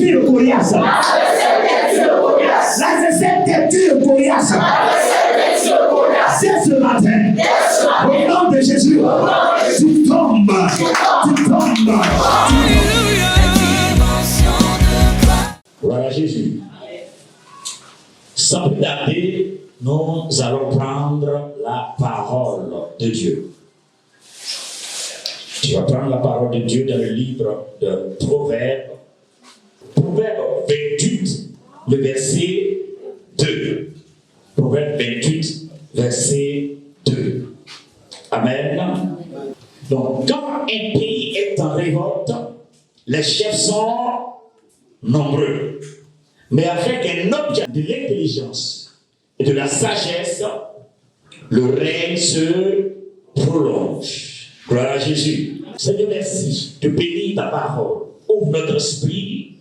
détruire Goliath. La recette détruire Goliath. C'est ce matin. Au nom de Jésus, tu tombes. Tu tombes. Gloire à Jésus. Sans plus tarder, nous allons prendre la parole de Dieu. Tu vas prendre la parole de Dieu dans le livre de Proverbes. Proverbe 28, le verset 2. Proverbe 28, verset 2. Amen. Donc, quand un pays est en révolte, les chefs sont nombreux. Mais avec un objet de l'intelligence et de la sagesse, le règne se prolonge. Gloire à Jésus. Seigneur, merci de bénir ta parole. Ouvre notre esprit,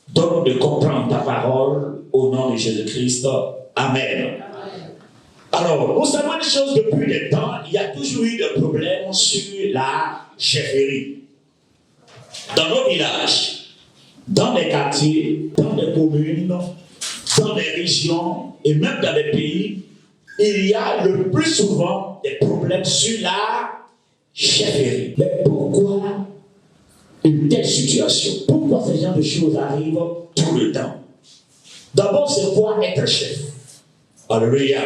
donne de comprendre ta parole au nom de Jésus-Christ. Amen. Alors, nous savons des choses depuis des temps, il y a toujours eu des problèmes sur la chefferie. Dans nos villages, dans les quartiers, dans les communes, dans les régions et même dans les pays, il y a le plus souvent des problèmes sur la chefferie. Mais pourquoi une telle situation? Pourquoi ce genre de choses arrivent tout le temps? D'abord, c'est quoi être chef? Alléluia.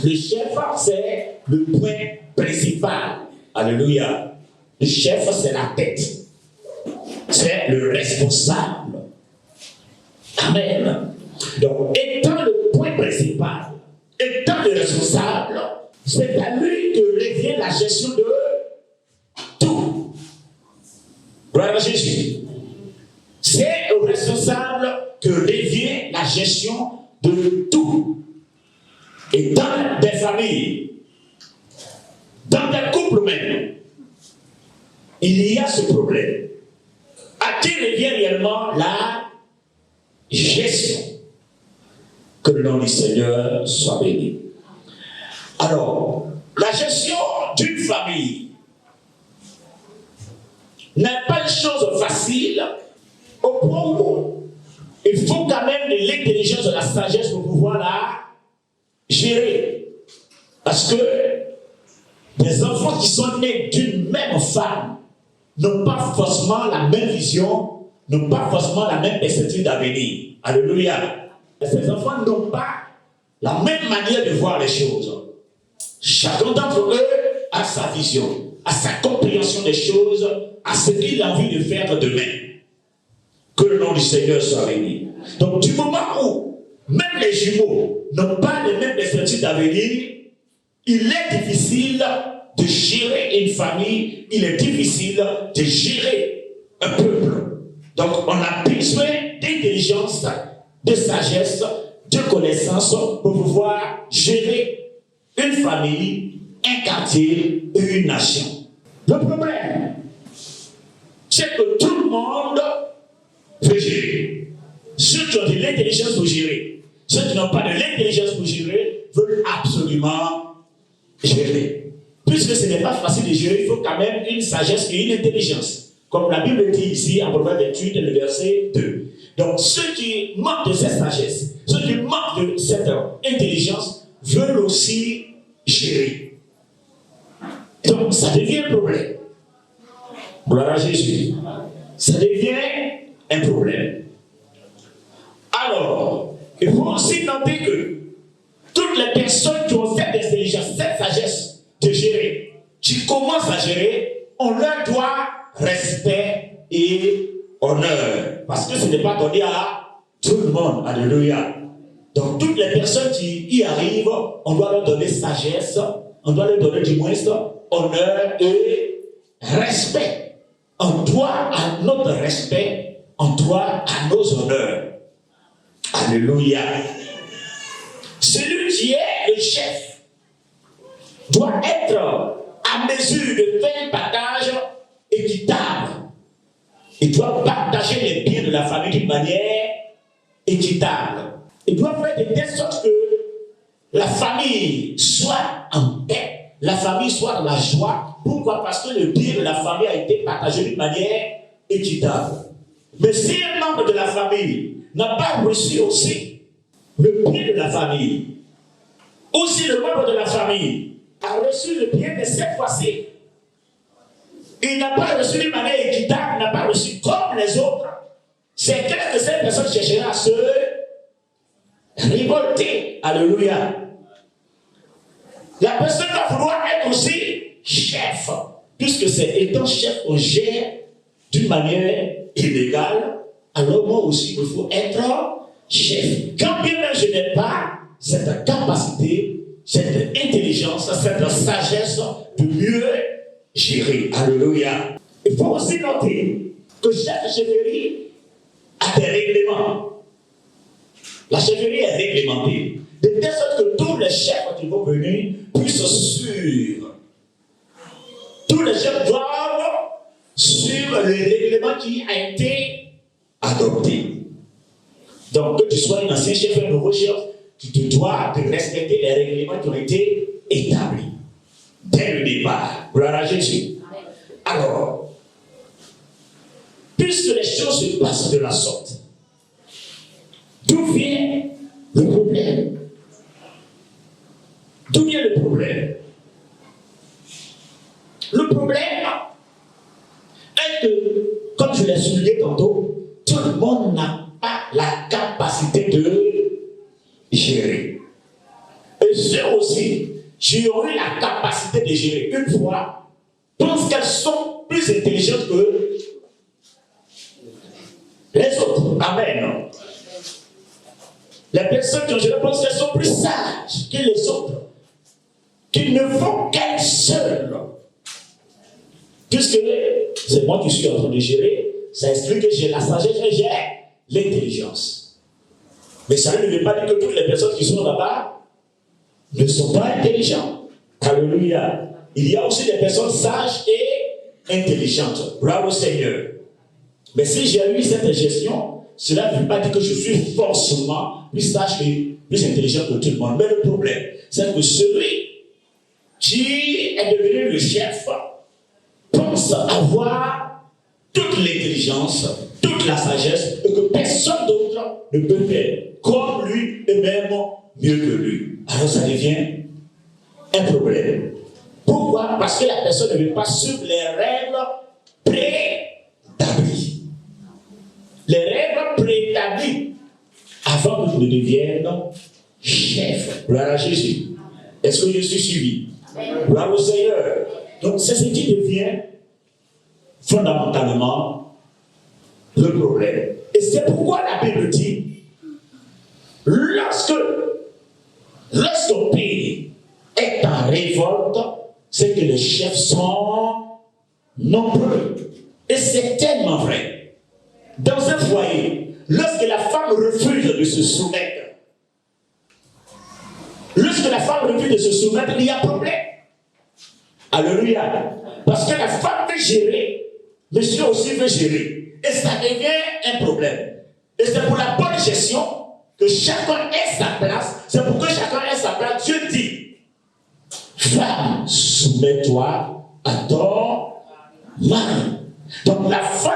Le chef, c'est le point principal. Alléluia. Le chef, c'est la tête. C'est le responsable. Amen. Donc, étant le point principal, étant le responsable, c'est à lui que revient la gestion de tout. Gloire à Jésus. C'est au responsable que revient la gestion de tout. Et dans des familles, dans des couples même, il y a ce problème. À qui revient réellement la gestion? Que le nom du Seigneur soit béni. Alors, la gestion d'une famille n'est pas une chose facile, au point où il faut quand même de l'intelligence, de la sagesse pour pouvoir la gérer. Parce que des enfants qui sont nés d'une même femme n'ont pas forcément la même vision, n'ont pas forcément la même perspective d'avenir. Alléluia. Ces enfants n'ont pas la même manière de voir les choses. Chacun d'entre eux a sa vision, a sa compréhension des choses, a ce qu'il a envie de faire demain. Que le nom du Seigneur soit béni. Donc du moment où même les jumeaux n'ont pas les mêmes perspectives d'avenir, il est difficile de gérer une famille, il est difficile de gérer un peuple. Donc on a besoin d'intelligence, de sagesse, de connaissance pour pouvoir gérer une famille, un quartier et une nation. Le problème, c'est que tout le monde veut gérer. Ceux qui ont de l'intelligence pour gérer, ceux qui n'ont pas de l'intelligence pour gérer, veulent absolument gérer. Puisque ce n'est pas facile de gérer, il faut quand même une sagesse et une intelligence. Comme la Bible dit ici, en Proverbe 28, le verset 2. Donc, ceux qui manquent de cette sagesse, ceux qui manquent de cette intelligence, veulent aussi gérer. Donc, ça devient un problème. Gloire à Jésus. Ça devient un problème. Alors, il faut aussi noter que toutes les personnes qui ont cette intelligence, cette sagesse de gérer, qui commencent à gérer, on leur doit respect et honneur. Parce que ce n'est pas donné à tout le monde. Alléluia. Donc, toutes les personnes qui y arrivent, on doit leur donner sagesse, on doit leur donner du moins honneur et respect. On doit à notre respect, on doit à nos honneurs. Alléluia. Celui qui est le chef doit être à mesure de faire un partage équitable. Il doit partager les biens de la famille d'une manière équitable. Il doit faire de telle sorte que la famille soit en paix, la famille soit dans la joie. Pourquoi? Parce que le bien de la famille a été partagé d'une manière équitable. Mais si un membre de la famille n'a pas reçu aussi le bien de la famille, ou si le membre de la famille a reçu le bien de cette fois-ci, il n'a pas reçu d'une manière équitable, il n'a pas reçu comme les autres, c'est clair que cette personne cherchera à se révolter. Alléluia. La personne va vouloir être aussi chef, puisque c'est étant chef, on gère d'une manière illégale. Alors moi aussi, il faut être chef. Quand bien même je n'ai pas cette capacité, cette intelligence, cette sagesse de mieux gérer. Alléluia. Il faut aussi noter que chaque chefferie a des règlements. La chefferie est réglementée, de telle sorte que tous les chefs qui vont venir puissent suivre. Tous les chefs doivent suivre le règlement qui a été adopté. Donc, que tu sois un ancien chef, un nouveau chef, tu te dois de respecter les règlements qui ont été établis dès le départ. Gloire à Jésus. Alors, puisque les choses se passent de la sorte, d'où vient le problème? D'où vient le problème? Le problème est que, comme je l'ai souligné tantôt, tout le monde n'a pas la capacité de gérer. Et ceux aussi qui ont eu la capacité de gérer une fois pensent qu'elles sont plus intelligentes que les autres. Amen. Les personnes qui ont géré pensent qu'elles sont plus sages que les autres, qu'ils ne font qu'elles seules. Puisque c'est moi qui suis en train de gérer, ça explique que j'ai la sagesse et j'ai l'intelligence. Mais ça ne veut pas dire que toutes les personnes qui sont là-bas ne sont pas intelligentes. Alléluia. Il y a aussi des personnes sages et intelligentes. Bravo Seigneur. Mais si j'ai eu cette gestion, cela ne veut pas dire que je suis forcément plus sage et plus intelligent que tout le monde. Mais le problème, c'est que celui qui est devenu le chef pense avoir toute l'intelligence, toute la sagesse, et que personne d'autre ne peut faire comme lui et même mieux que lui. Alors ça devient un problème. Pourquoi? Parce que la personne ne veut pas suivre les règles préétablies. Les règles préétablies avant que je ne devienne chef. Gloire à Jésus. Est-ce que je suis suivi? Gloire au Seigneur. Donc c'est ce qui devient fondamentalement le problème. Et c'est pourquoi la Bible dit, lorsqu'un pays est en révolte, c'est que les chefs sont nombreux. Et c'est tellement vrai. Dans un foyer, lorsque la femme refuse de se soumettre, il y a problème. Alléluia. Parce que la femme veut gérer, monsieur aussi veut gérer. Et ça devient un problème. Et c'est pour la bonne gestion que chacun ait sa place. C'est pour que chacun ait sa place. Dieu dit, femme, soumets-toi à ton mari. Donc la femme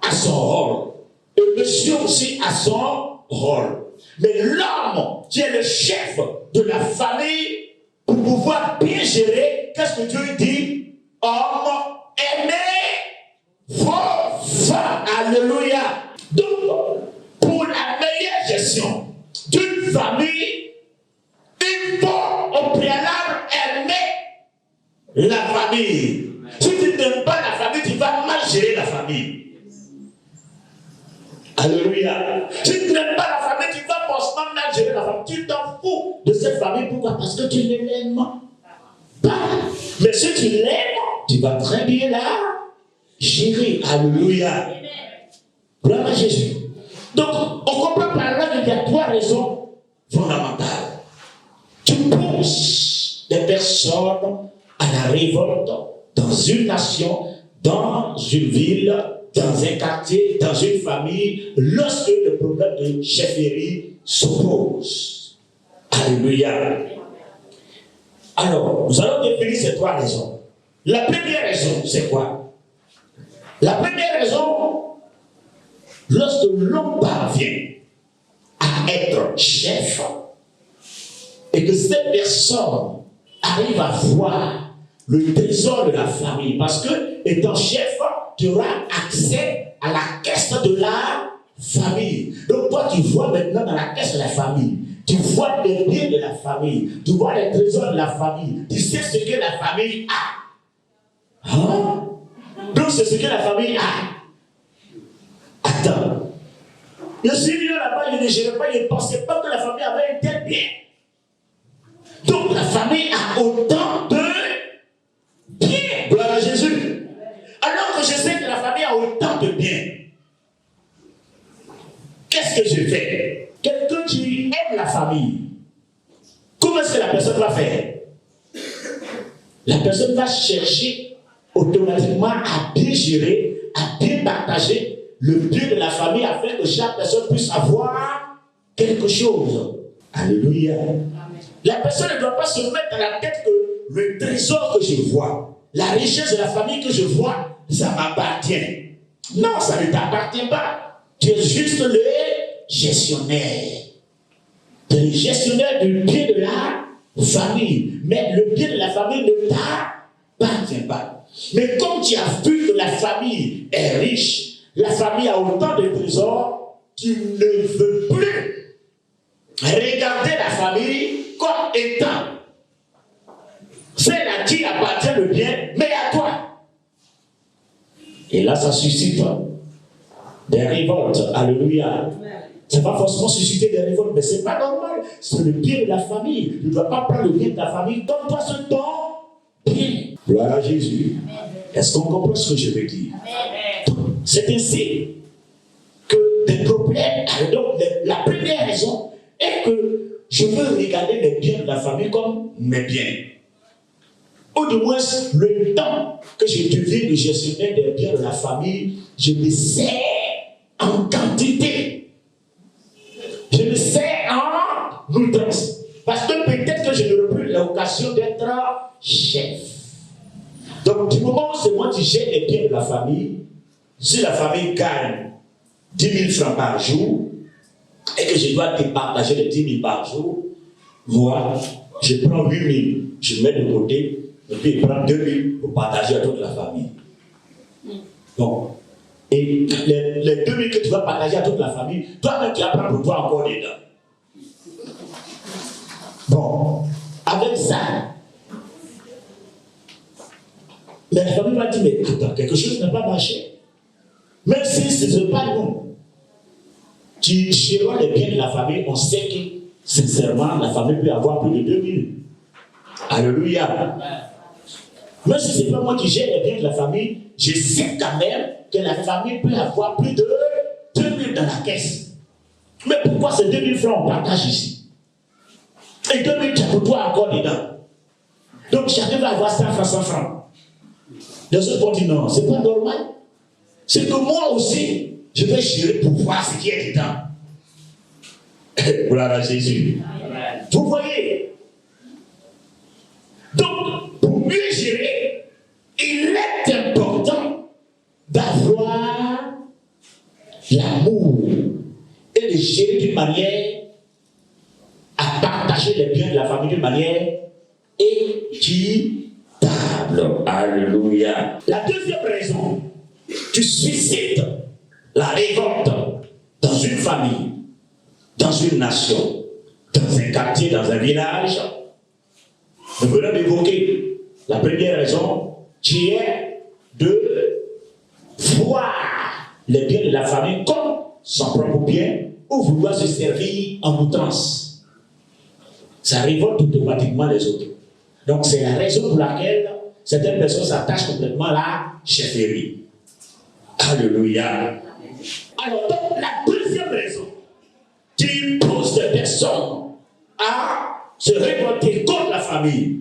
a son rôle. Et monsieur aussi a son rôle. Mais l'homme qui est le chef de la famille, pour pouvoir bien gérer, qu'est-ce que Dieu dit? Homme, aimez vos femmes. Alléluia. Donc, pour la meilleure gestion d'une famille, il faut au préalable aimer la famille. Si tu n'aimes pas la famille, tu vas mal gérer la famille. Alléluia. Si tu n'aimes pas la famille, tu vas forcément mal gérer la famille. Tu t'en fous de cette famille. Pourquoi? Parce que tu ne l'aimes pas. Mais si tu l'aimes, tu vas très bien la gérer. Alléluia. Gloire à Jésus. Donc, on comprend par là qu'il y a trois raisons fondamentales qui poussent des personnes à la révolte dans une nation, dans une ville, dans un quartier, dans une famille, lorsque le problème de chefferie s'oppose. Alléluia. Alors, nous allons définir ces trois raisons. La première raison, c'est quoi? La première raison, lorsque l'homme parvient à être chef et que cette personne arrive à voir le trésor de la famille, parce que étant chef, tu auras accès à la caisse de la famille. Donc toi, tu vois maintenant dans la caisse de la famille, tu vois les biens de la famille, tu vois les trésors de la famille, tu sais ce que la famille a. Hein? Donc c'est ce que la famille a. Attends. Je suis venu là-bas, je ne pensais pas que la famille avait un tel bien. Donc la famille a autant de biens. Gloire à Jésus. Alors que je sais que la famille a autant de biens. Qu'est-ce que je fais? Quelqu'un qui aime la famille, comment est-ce que la personne va faire? La personne va chercher automatiquement à bien gérer, à bien partager le bien de la famille afin que chaque personne puisse avoir quelque chose. Alléluia. La personne ne doit pas se mettre dans la tête que le trésor que je vois, la richesse de la famille que je vois, ça m'appartient. Non, ça ne t'appartient pas. Tu es juste le gestionnaire. Tu es le gestionnaire du bien de la famille. Mais le bien de la famille ne t'appartient pas. Mais comme tu as vu que la famille est riche, la famille a autant de trésors, tu ne veux plus regarder la famille comme étant celle à qui appartient le bien, mais à toi. Et là, ça suscite des révoltes. Alléluia. Ça va forcément susciter des révoltes, mais ce n'est pas normal. C'est le bien de la famille. Tu ne dois pas prendre le bien de ta famille. Donne-toi ce temps bien. Gloire à Jésus. Est-ce qu'on comprend ce que je veux dire? C'est ainsi que des problèmes. Donc, la première raison est que je veux regarder les biens de la famille comme mes biens. Ou du moins, le temps que je deviens le gestionnaire des biens de la famille, je me sers en quantité. Je me sers en outrance. Parce que peut-être que je n'aurai plus l'occasion d'être chef. Donc, du moment où c'est moi qui gère les biens de la famille, si la famille gagne 10 000 francs par jour, et que je dois départager les 10 000 par jour, moi, je prends 8 000, je mets de côté, et puis je prends 2 000 pour partager à toute la famille. Donc, et les 2 000 que tu vas partager à toute la famille, toi-même tu vas prendre pour toi encore dedans. Bon, avec ça, mais la famille va dire, mais attends, quelque chose n'a pas marché. Même si ce n'est pas nous qui gérons les biens de la famille, on sait que, sincèrement, la famille peut avoir plus de 2 000. Alléluia. Même si ce n'est pas moi qui gère les biens de la famille, je sais quand même que la famille peut avoir plus de 2 000 dans la caisse. Mais pourquoi ces 2 000 francs on partage ici? Et 2 000, tu as pour toi encore dedans. Donc chacun va avoir 100 francs, 100 francs. Les autres vont dire non, c'est pas normal. C'est que moi aussi, je vais gérer pour voir ce qui est dedans. Gloire à Jésus. Vous voyez? Donc, pour mieux gérer, il est important d'avoir l'amour et de gérer d'une manière à partager les biens de la famille d'une manière équitable. Alléluia. La deuxième raison qui suscite la révolte dans une famille, dans une nation, dans un quartier, dans un village, nous venons d'évoquer la première raison qui est de voir les biens de la famille comme son propre bien ou vouloir se servir en outrance. Ça révolte automatiquement les autres. Donc c'est la raison pour laquelle certaines personnes s'attachent complètement à la chefferie. Alléluia. Alors donc la deuxième raison qui pousse les personnes à se révolter contre la famille,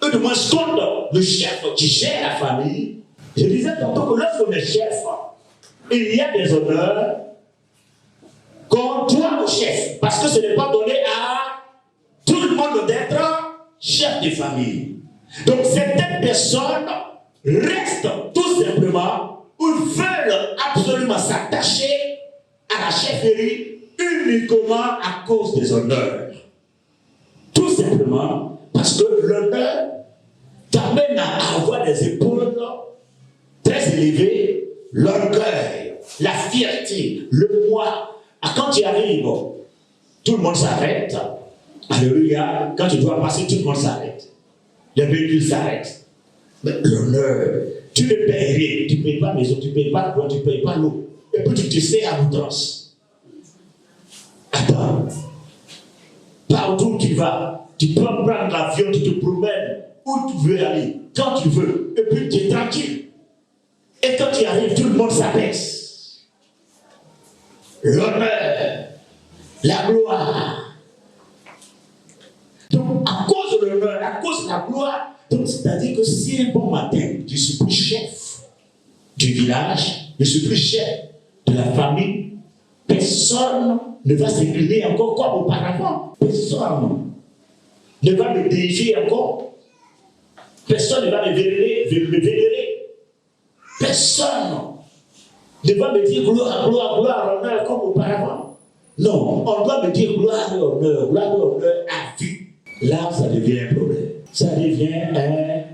ou du moins contre le chef qui gère la famille. Je disais tantôt que lorsqu'on est chef, il y a des honneurs qu'on doit au chef, parce que ce n'est pas donné à tout le monde d'être chef de famille. Donc certaines personnes restent tout simplement, ou Ils veulent absolument s'attacher à la chefferie uniquement à cause des honneurs. Tout simplement parce que l'honneur t'amène à avoir des épaules très élevées, l'orgueil, la fierté, le moi. Quand tu arrives, tout le monde s'arrête. Alléluia. Quand tu dois passer, tout le monde s'arrête. Les véhicules s'arrêtent. Mais l'honneur, tu ne payes rien. Tu ne payes pas la maison, tu ne payes pas le bois, tu ne payes pas l'eau. Et puis tu te sais à outrance. Attends. Partout où tu vas, tu peux prendre l'avion, tu te promènes où tu veux aller, quand tu veux. Et puis tu es tranquille. Et quand tu arrives, tout le monde s'abaisse. L'honneur, la gloire. Donc, à cause de l'honneur, à cause de la gloire, donc c'est-à-dire que si un bon matin, je suis plus chef du village, je suis plus chef de la famille, personne ne va s'incliner encore comme auparavant. Personne ne va me défier encore. Personne ne va me vénérer. Personne ne va me dire gloire, gloire, gloire, honneur comme auparavant. Non, on doit me dire gloire et honneur à vie. Là, ça devient un problème. Ça devient un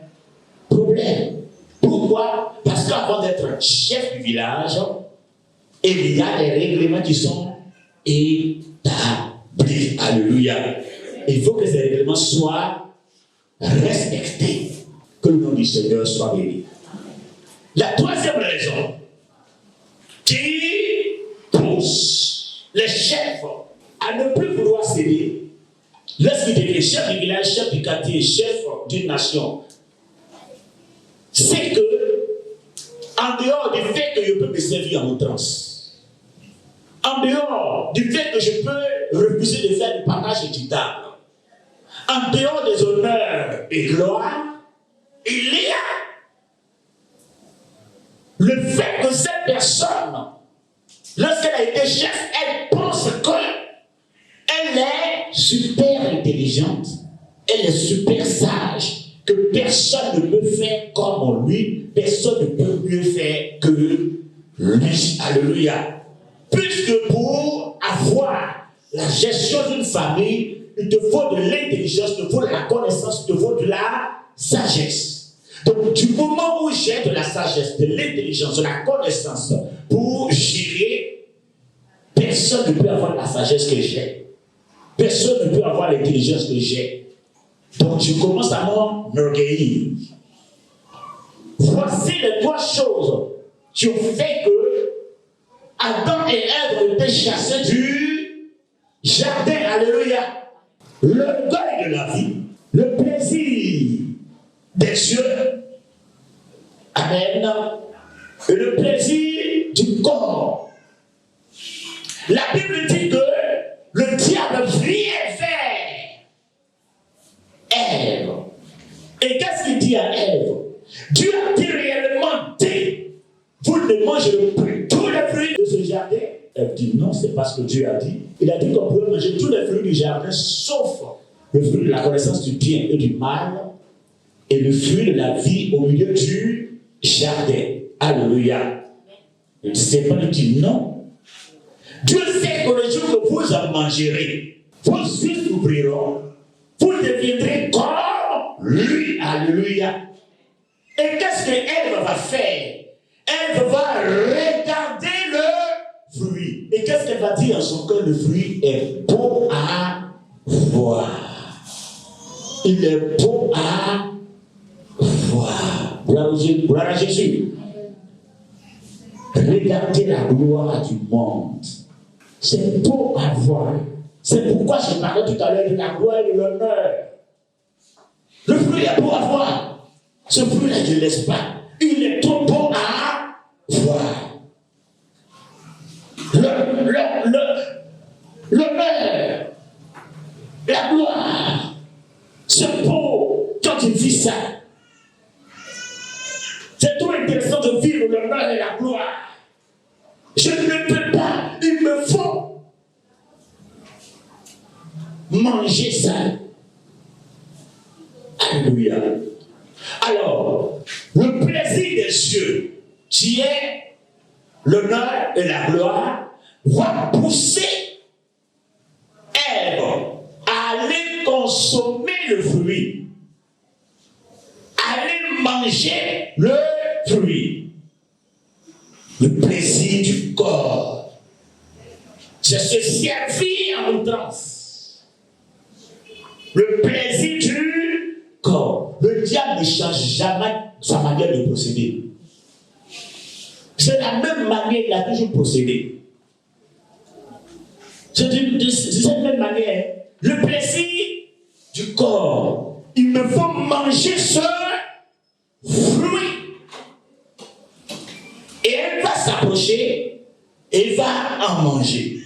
problème. Pourquoi? Parce qu'avant d'être chef du village, il y a des règlements qui sont établis. Alléluia. Il faut que ces règlements soient respectés. Que le nom du Seigneur soit béni. La troisième raison qui pousse les chefs à ne plus vouloir céder, lorsqu'il devient chef du village, chef du quartier, chef d'une nation, c'est que, en dehors du fait que je peux me servir en outrance, en dehors du fait que je peux refuser de faire du partage équitable, en dehors des honneurs et gloires, il y a le fait que cette personne, lorsqu'elle a été chef, elle pense qu'elle est super intelligente, elle est super sage, que personne ne peut faire comme lui, personne ne peut mieux faire que lui. Alléluia. Puisque pour avoir la gestion d'une famille, il te faut de l'intelligence, il te faut de la connaissance, il te faut de la sagesse. Donc, du moment où j'ai de la sagesse, de l'intelligence, de la connaissance pour gérer, personne ne peut avoir la sagesse que j'ai. Personne ne peut avoir l'intelligence que j'ai. Donc, je commence à m'orgueillir. Voici les trois choses qui ont fait que Adam et Ève étaient chassés du jardin. Alléluia. L'orgueil de la vie, le plaisir des cieux, amen, et le plaisir du corps. La Bible dit que le diable vient vers Ève. Et qu'est-ce qu'il dit à Ève? Dieu a dit réellement, vous ne mangerez plus tous les fruits de ce jardin. Elle dit non, c'est pas ce que Dieu a dit. Il a dit qu'on pouvait manger tous les fruits du jardin, sauf le fruit de la connaissance du bien et du mal, et le fruit de la vie au milieu du jardin. Alléluia. Le serpent dit non. Dieu sait que le jour que vous en mangerez, vos yeux s'ouvriront, vous deviendrez comme lui. Alléluia. Et qu'est-ce qu'elle va faire? Elle va regarder le fruit. Et qu'est-ce qu'elle va dire en son cœur? Le fruit est beau à voir. Il est beau à voir. Gloire à Jésus. Regardez la gloire du monde. C'est beau à voir. C'est pourquoi je parlais tout à l'heure de la gloire et de l'honneur. Le fruit est beau à voir. Ce fruit-là, je ne laisse pas. Il est trop beau à voir. L'honneur, la gloire, c'est beau quand tu vis ça. C'est trop intéressant de vivre l'honneur et la gloire. Je ne peux pas, il me faut manger ça. Alléluia. Alors, le plaisir des cieux, qui est et la gloire va pousser Ève à aller consommer le fruit, aller manger le fruit. Le plaisir du corps, c'est se servir en outrance. Le plaisir du corps. Le diable ne change jamais sa manière de procéder. C'est la même manière qu'il a toujours procédé. C'est de cette même manière. Le plaisir du corps. Il me faut manger ce fruit. Et elle va s'approcher et elle va en manger.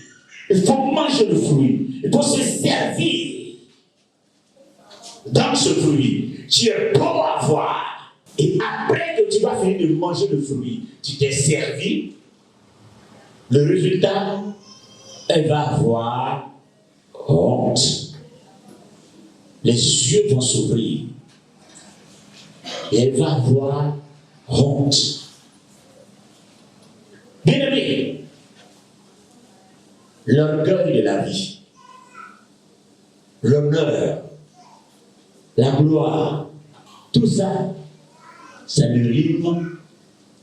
Il faut manger le fruit. Il faut se servir dans ce fruit. Tu es bon à voir. Et après que tu vas finir de manger le fruit, tu t'es servi. Le résultat, elle va avoir honte. Les yeux vont s'ouvrir. Et elle va avoir honte. Bien-aimé, l'orgueil de la vie, l'honneur, la gloire, tout ça, ça ne rime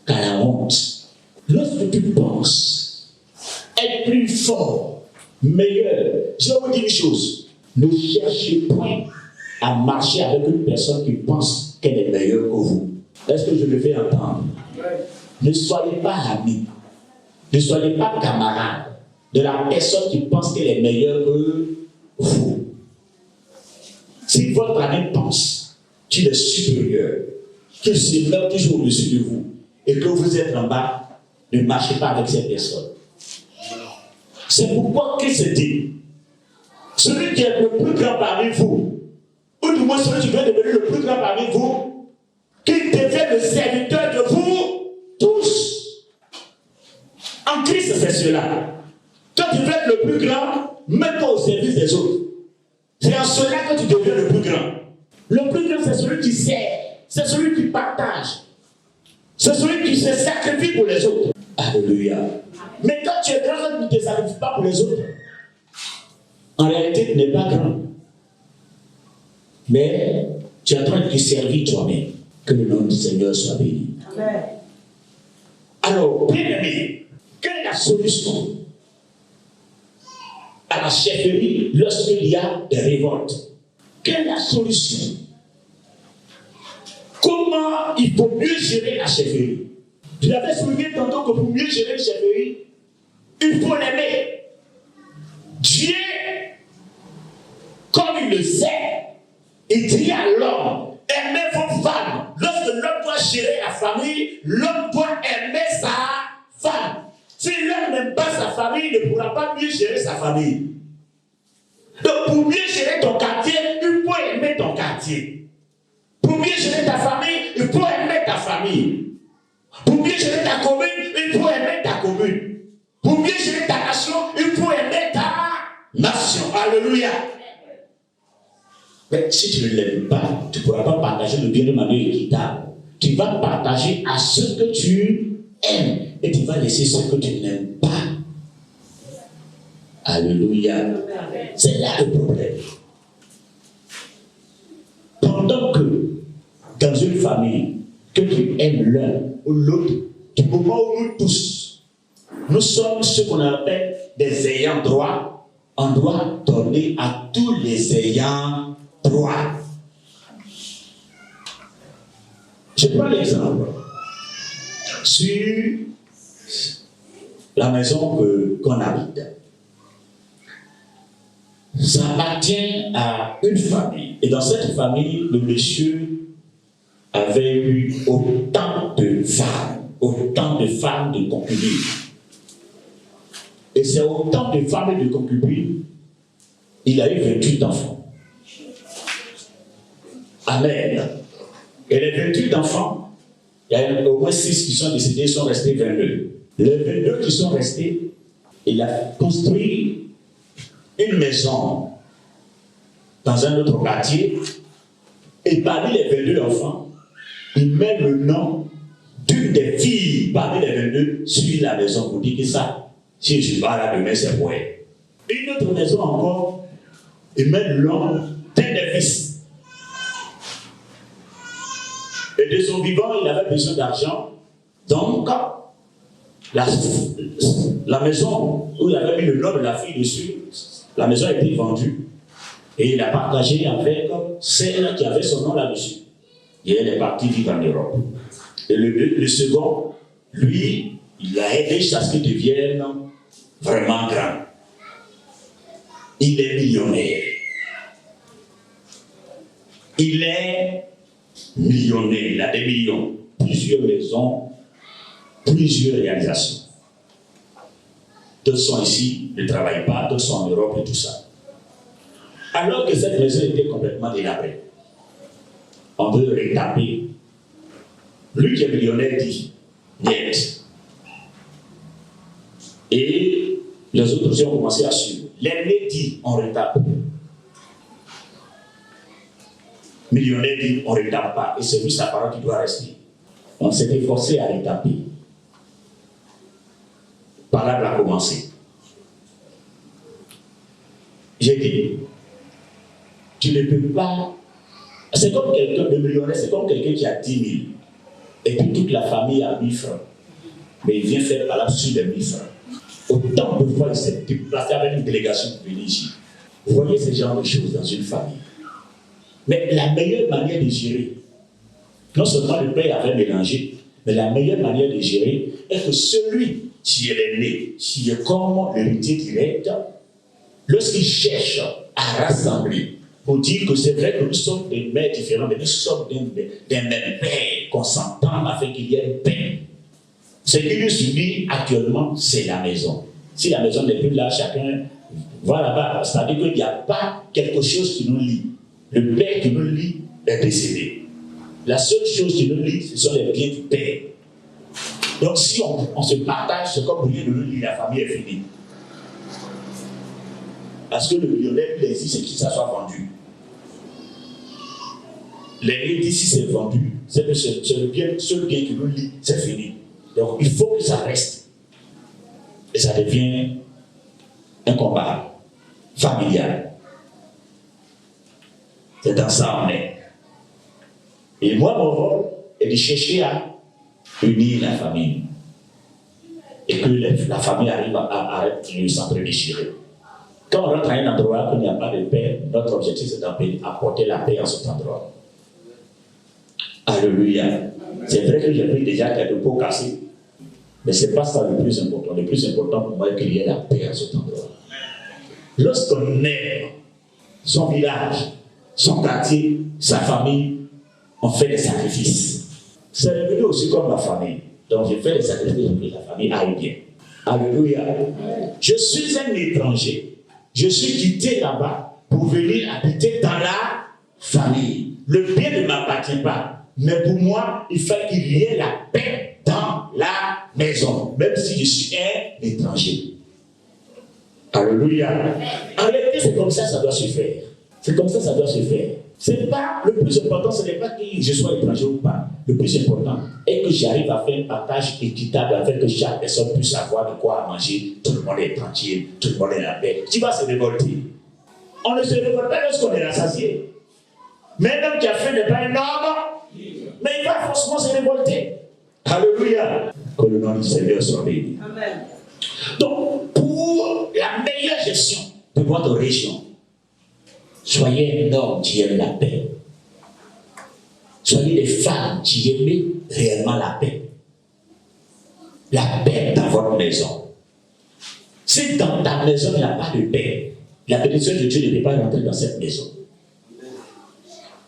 qu'à la honte. Lorsque tu penses être plus fort, meilleur, je vais vous dire une chose, ne cherchez point à marcher avec une personne qui pense qu'elle est meilleure que vous. Est-ce que je me fais entendre? Ne soyez pas amis. Ne soyez pas camarades de la personne qui pense qu'elle est meilleure que vous. Si votre ami pense qu'il est supérieur, qu'il se met toujours au-dessus de vous, et que vous êtes en bas, ne marchez pas avec cette personne. C'est pourquoi Christ dit, celui qui est le plus grand parmi vous, ou du moins celui qui veut devenir le plus grand parmi vous, qu'il devienne le serviteur de vous tous. En Christ, c'est cela. Quand tu veux être le plus grand, mets-toi au service des autres. C'est en cela que tu deviens le plus grand. Le plus grand, c'est celui qui sert, c'est celui qui partage, c'est celui qui se sacrifie pour les autres. Alléluia. Mais quand tu es grand, tu ne te sacrifies pas pour les autres. En réalité, tu n'es pas grand. Mais tu es en train de te servir toi-même. Que le nom du Seigneur soit béni. Amen. Alors, bien aimé, quelle est la solution à la chefferie lorsqu'il y a des révoltes? Quelle est la solution? Comment il faut mieux gérer la chefferie? Je l'avais souligné tantôt que pour mieux gérer la chefferie, il faut l'aimer. Dieu, comme il le sait, il dit à l'homme, aimez vos femmes. Lorsque l'homme doit gérer la famille, l'homme doit aimer sa femme. Si l'homme n'aime pas sa famille, il ne pourra pas mieux gérer sa famille. Donc pour mieux gérer ton quartier, il faut aimer ton quartier. Pour mieux gérer ta famille, il faut aimer ta famille. Pour mieux gérer ta commune, il faut aimer ta commune. Pour mieux gérer ta nation, il faut aimer ta nation. Alléluia. Mais si tu ne l'aimes pas, tu ne pourras pas partager le bien de manière équitable. Tu vas partager à ceux que tu aimes et tu vas laisser ceux que tu n'aimes pas. Alléluia. C'est là le problème. Pendant que dans une famille, que tu aimes l'un ou l'autre, du moment où nous tous, nous sommes ce qu'on appelle des ayants droit, on doit donner à tous les ayants droit. Je prends l'exemple sur la maison qu'on habite. Ça appartient à une famille. Et dans cette famille, le monsieur avait eu autant de femmes de concubines. Et c'est autant de femmes et de concubines, il a eu 28 enfants. Amen. Et les 28 enfants, il y a au moins 6 qui sont décédés, ils sont restés 22. Les 22 qui sont restés, il a construit une maison dans un autre quartier, et parmi les 22 enfants, il met le nom d'une des filles parmi les 22 suit la maison pour dire que ça, si je ne suis pas là demain, c'est pour elle. Une autre maison encore, il met le nom d'un des fils. Et de son vivant, il avait besoin d'argent. Donc, la maison où il avait mis le nom de la fille dessus, la maison a été vendue. Et il a partagé avec celle qui avait son nom là-dessus. Et elle est partie vivre en Europe. Et le second, lui, il a aidé jusqu'à ce qu'il devienne vraiment grand. Il est millionnaire. Il est millionnaire. Il a des millions, plusieurs maisons, plusieurs réalisations. D'autres sont ici, ne travaillent pas, d'autres sont en Europe et tout ça. Alors que cette maison était complètement délabrée, on veut retaper. Lui qui est millionnaire dit net. Et les autres aussi ont commencé à suivre. L'aîné dit on retape. Millionnaire dit on ne retape pas. Et c'est lui sa parole qui doit rester. On s'était forcé à retaper. Par là, il a commencé. J'ai dit, tu ne peux pas. C'est comme quelqu'un de millionnaire, c'est comme quelqu'un qui a 10 000. Et puis toute la famille a 1000 francs. Mais il vient faire par là sur les 1000 francs. Autant de fois, il s'est déplacé avec une délégation pour venir ici. Vous voyez ce genre de choses dans une famille. Mais la meilleure manière de gérer, non seulement le père avait mélangé, mais la meilleure manière de gérer est que celui qui est l'aîné, qui est comme l'héritier direct, lorsqu'il cherche à rassembler, pour dire que c'est vrai que nous sommes des mères différentes, mais nous sommes des mêmes pères, qu'on s'entende afin qu'il y ait une paix. Ce qui nous unit actuellement, c'est la maison. Si la maison n'est plus là, chacun va là-bas. C'est-à-dire qu'il n'y a pas quelque chose qui nous lie. Le père qui nous lie est décédé. La seule chose qui nous lie, ce sont les biens du père. Donc si on se partage, c'est comme rien de nous lie, la famille est finie. Parce que le millionnaire plaisir, c'est que ça soit vendu. L'aîné dit si c'est vendu, c'est le seul bien qui nous lie, c'est fini. Donc il faut que ça reste. Et ça devient un combat familial. C'est dans ça on est. Et moi, mon rôle est de chercher à unir la famille. Et que la famille arrive à s'entre-déchirer. Quand on rentre à un endroit où il n'y a pas de paix, notre objectif c'est d'apporter la paix à cet endroit. Alléluia. C'est vrai que j'ai pris déjà quelques pots cassés, mais ce n'est pas ça le plus important. Le plus important pour moi est qu'il y ait la paix à cet endroit. Lorsqu'on aime son village, son quartier, sa famille, on fait des sacrifices. C'est devenu aussi comme ma famille. Donc je fais des sacrifices pour que la famille aille bien. Alléluia. Je suis un étranger. Je suis quitté là-bas pour venir habiter dans la famille. Le bien ne m'appartient pas. Mais pour moi, il faut qu'il y ait la paix dans la maison. Même si je suis un étranger. Alléluia. En réalité, c'est comme ça doit se faire. C'est comme ça doit se faire. C'est pas le plus important, ce n'est pas que je sois étranger ou pas. Le plus important est que j'arrive à faire un partage équitable afin que chaque personne puisse avoir de quoi manger. Tout le monde est tranquille, tout le monde est en paix. Tu vas se révolter. On ne se révolte pas lorsqu'on est rassasié. Mais un homme qui a faim n'est pas un homme, mais il va forcément se révolter. Alléluia. Que le nom du Seigneur soit béni. Amen. Donc, pour la meilleure gestion de votre région, soyez un homme qui aime la paix. Soyez des femmes qui aiment réellement la paix. La paix dans votre maison. Si dans ta maison il n'y a pas de paix, la bénédiction de Dieu ne peut pas rentrer dans cette maison.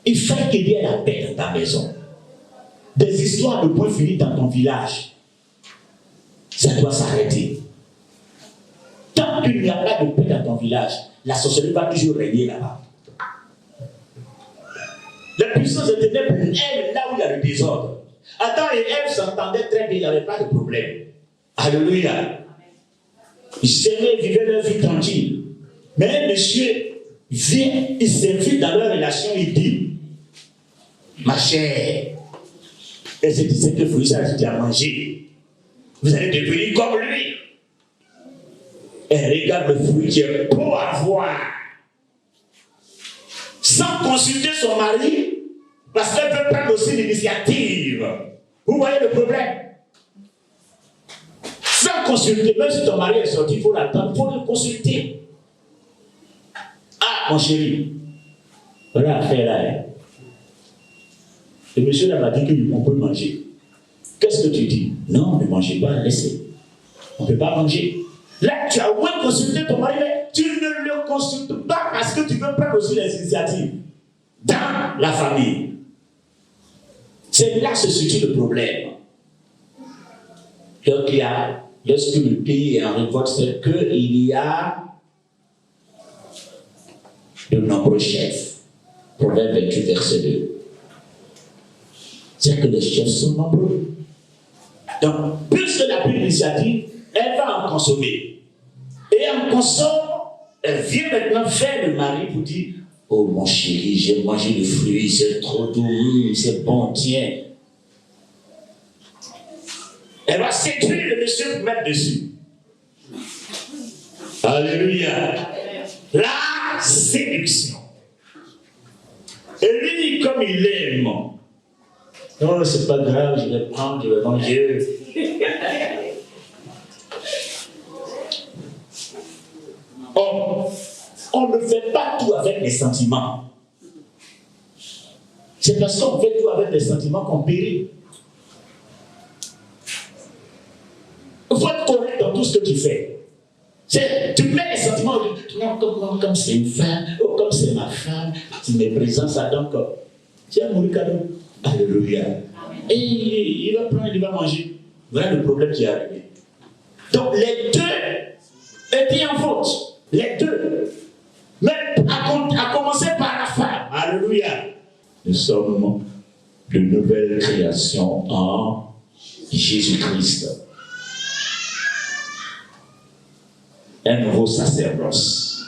Il faut qu'il y ait la paix dans ta maison. Des histoires de points finis dans ton village, ça doit s'arrêter. Tant qu'il n'y a pas de paix dans ton village, la sorcellerie va toujours régner là-bas. La puissance de ténèbres, elle, là où il y a le désordre. Adam et Ève s'entendaient très bien, il n'y avait pas de problème. Alléluia. Ils s'aimaient, vivaient leur vie tranquille. Mais un monsieur vient, il s'invite dans leur relation, il dit, ma chère, Et c'est ce que fruit ça dit à manger. Vous allez devenir comme lui. Et regarde le fruit qui est beau à voir. Sans consulter son mari, parce qu'elle veut prendre aussi l'initiative. Vous voyez le problème? Sans consulter, même si ton mari est sorti, il faut l'attendre, il faut le consulter. Ah, mon chéri, voilà l'affaire là. Le monsieur là m'a dit qu'on peut manger. Qu'est-ce que tu dis? Non, ne mangez pas, laissez. On ne peut pas manger. Là, tu as au moins consulté ton mari, mais tu ne le consultes pas parce que tu veux prendre aussi les initiatives dans la famille. C'est là que se situe le problème. Donc, lorsque le pays est en révolte, c'est qu'il y a de nombreux chefs. Proverbe 28, verset 2. C'est que les chefs sont nombreux. Donc, puisque la prise d'initiative, elle va en consommer. Et elle consomme, elle vient maintenant faire le mari pour dire: oh mon chéri, j'ai mangé le fruit, c'est trop doux, c'est bon, tiens. Elle va séduire le monsieur pour mettre dessus. Alléluia. La séduction. Et lui, comme il aime, oh, c'est pas grave, je vais prendre, je vais manger. On ne fait pas tout avec les sentiments. C'est parce qu'on fait tout avec les sentiments qu'on périt. Il faut être correct dans tout ce que tu fais. Tu mets les sentiments, non, comme c'est une femme, oh, comme c'est ma femme, tu me présentes ça, donc tu as mon cadeau. Alléluia. Et il va prendre, il va manger. Voilà le problème qui est arrivé. Donc les deux étaient en faute. Les deux. Mais à commencer par la femme. Alléluia. Nous sommes de nouvelles créations en Jésus-Christ. Un nouveau sacerdoce.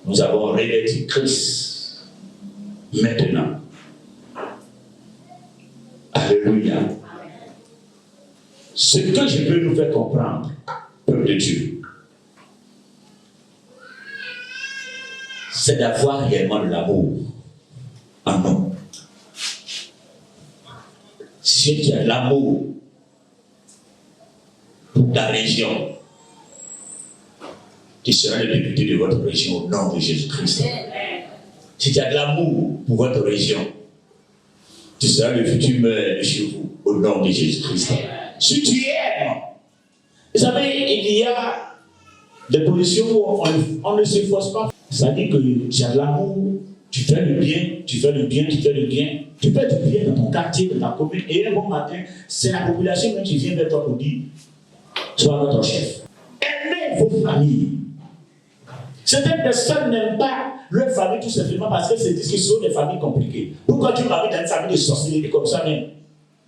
Nous avons revêtu Christ. Maintenant. Alléluia. Ce que je veux nous faire comprendre, peuple de Dieu, c'est d'avoir réellement de l'amour en nous. Si tu as de l'amour pour ta région, tu seras le député de votre région au nom de Jésus-Christ. Si tu as de l'amour pour votre région, tu seras le futur maire de chez vous au nom de Jésus-Christ. Si tu aimes, vous savez, il y a des positions où on ne s'efforce pas. Ça dit que tu as de l'amour, tu fais le bien, tu fais le bien, tu fais le bien. Tu fais du bien dans ton quartier, dans ta commune. Et un bon matin, c'est la population même qui vient vers toi pour dire: sois notre chef. Aimez vos familles. Certaines personnes n'aiment pas leur famille tout simplement parce qu'elles se disent que ce sont des familles compliquées. Pourquoi tu m'habites dans une famille de sorcellerie comme ça même?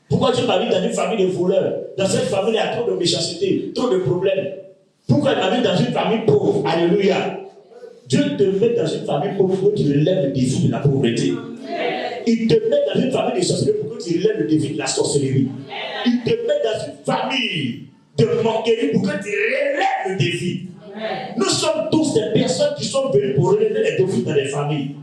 Pourquoi tu m'habites dans une famille de voleurs? Dans cette famille, il y a trop de méchanceté, trop de problèmes. Pourquoi tu m'habites dans une famille pauvre? Alléluia. Dieu te met dans une famille pauvre pour que tu relèves le défi de la pauvreté. Il te met dans une famille de sorcellerie pour que tu relèves le défi de la sorcellerie. Il te met dans une famille de moquerie pour que tu relèves le défi. Nous sommes tous des personnes qui sont venues pour relever les défis dans les familles.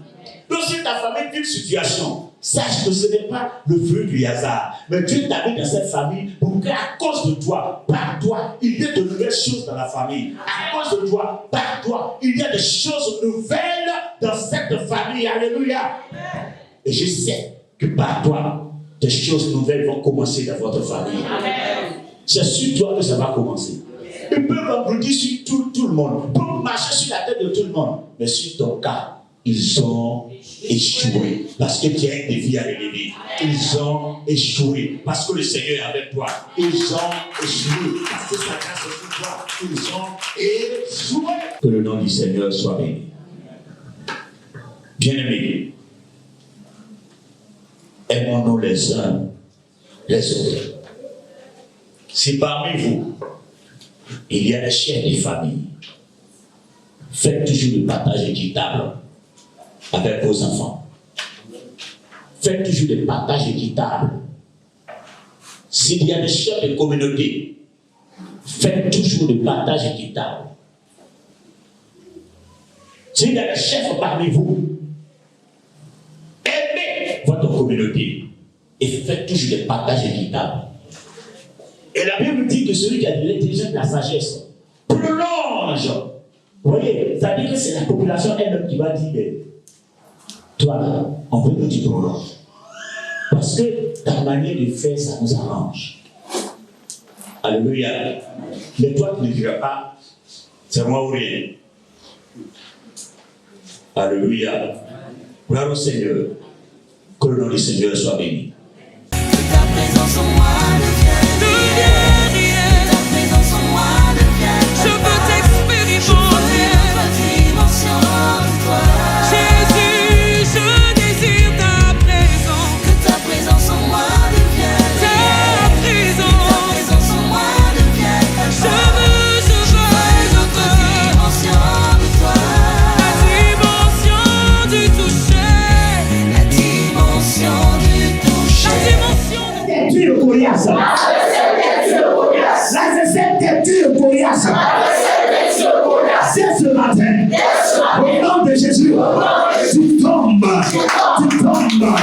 Donc si ta famille vit une situation, sache que ce n'est pas le fruit du hasard. Mais Dieu t'a mis dans cette famille pour qu'à cause de toi, par toi, il y ait de nouvelles choses dans la famille. À cause de toi, par toi, il y a des choses nouvelles dans cette famille. Alléluia. Et je sais que par toi, des choses nouvelles vont commencer dans votre famille. C'est sur toi que ça va commencer. Ils peuvent engloutir sur tout le monde, peuvent marcher sur la tête de tout le monde. Mais sur ton cas, ils ont échoué parce que tu as un défi à relever. Ils ont échoué parce que le Seigneur est avec toi. Ils ont échoué parce que sa grâce est sur toi. Ils ont échoué. Que le nom du Seigneur soit béni. Bien-aimés, aimons-nous les uns les autres. Si parmi vous, il y a des chefs de famille, faites toujours le partage équitable avec vos enfants. faites toujours des partages équitables. S'il y a des chefs de communauté, faites toujours des partages équitables. S'il y a des chefs parmi vous, aimez votre communauté et faites toujours des partages équitables. Et la Bible dit que celui qui a de l'intelligence et de la sagesse prolonge. Vous voyez, ça dit que c'est la population elle-même qui va dire, toi là, on veut que tu prolonges. Parce que ta manière de faire, ça nous arrange. Alléluia. Mais toi, tu ne diras pas, c'est moi ou rien. Alléluia. Gloire au Seigneur. Que le nom du Seigneur soit béni. Que ta présence en moi devienne réelle. Que ta présence en moi devienne. Je veux t'expérimenter. Une dimension de toi. Jésus, je désire ta présence. Que ta présence en moi devienne ta présence en moi devienne. Je veux dimension de toi. La dimension du toucher. La dimension du toucher. T'es dur, Goliath. La recette est dure, Goliath. C'est ce matin. Au nom de Jésus, tu tombes. Tu tombes.